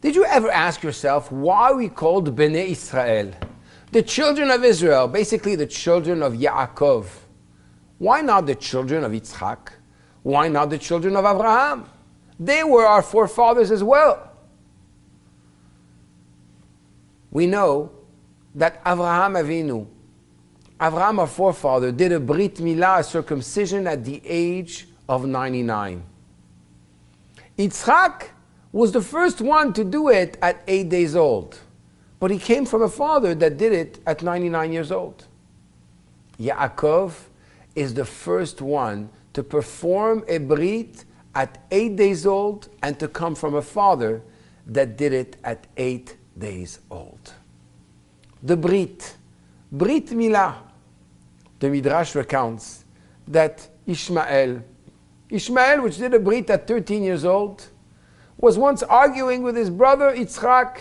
Did you ever ask yourself why we called Bnei Israel, the children of Israel, basically the children of Yaakov? Why not the children of Yitzchak? Why not the children of Abraham? They were our forefathers as well. We know that Abraham Avinu, Abraham our forefather, did a Brit Milah, a circumcision at the age of 99. Yitzchak was the first one to do it at 8 days old. But he came from a father that did it at 99 years old. Yaakov is the first one to perform a Brit at 8 days old and to come from a father that did it at 8 days old. The Brit Milah, the Midrash recounts that Ishmael, which did a Brit at 13 years old, was once arguing with his brother Yitzchak.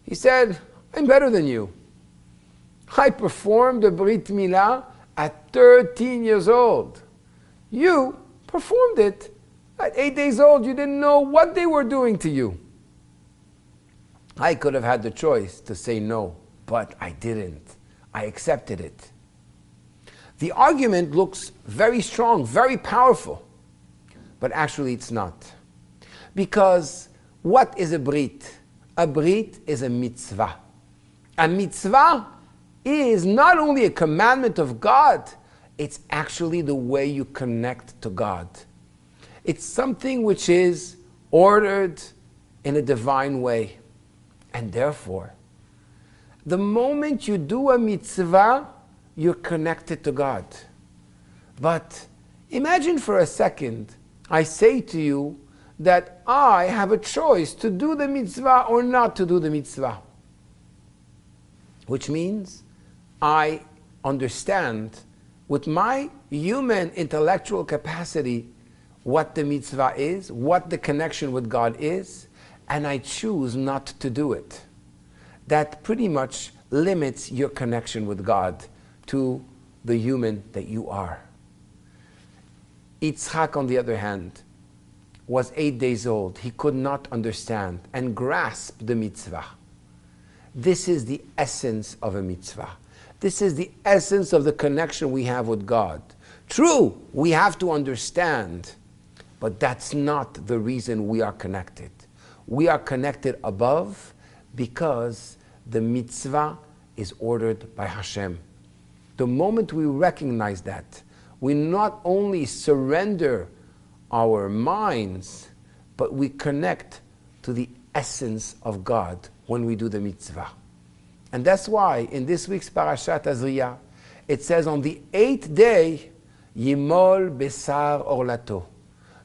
He said, I'm better than you. I performed a Brit Milah at 13 years old. You performed it at 8 days old. You didn't know what they were doing to you. I could have had the choice to say no, but I didn't. I accepted it. The argument looks very strong, very powerful, but actually it's not. Because what is a Brit? A Brit is a mitzvah. A mitzvah is not only a commandment of God, it's actually the way you connect to God. It's something which is ordered in a divine way. And therefore, the moment you do a mitzvah, you're connected to God. But imagine for a second, I say to you that I have a choice to do the mitzvah or not to do the mitzvah. Which means I understand with my human intellectual capacity what the mitzvah is, what the connection with God is, and I choose not to do it. That pretty much limits your connection with God to the human that you are. Yitzchak, on the other hand, was 8 days old. He could not understand and grasp the mitzvah. This is the essence of a mitzvah. This is the essence of the connection we have with God. True, we have to understand, but that's not the reason we are connected. We are connected above because the mitzvah is ordered by Hashem. The moment we recognize that, we not only surrender our minds, but we connect to the essence of God when we do the mitzvah. And that's why in this week's Parashat Tazria, it says on the 8th day, Yimol Besar Orlato,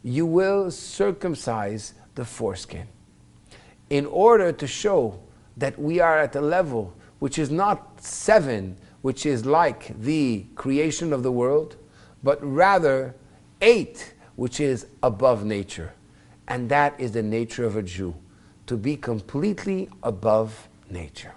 you will circumcise the foreskin, in order to show that we are at a level which is not 7, which is like the creation of the world, but rather 8, which is above nature. And that is the nature of a Jew, to be completely above nature.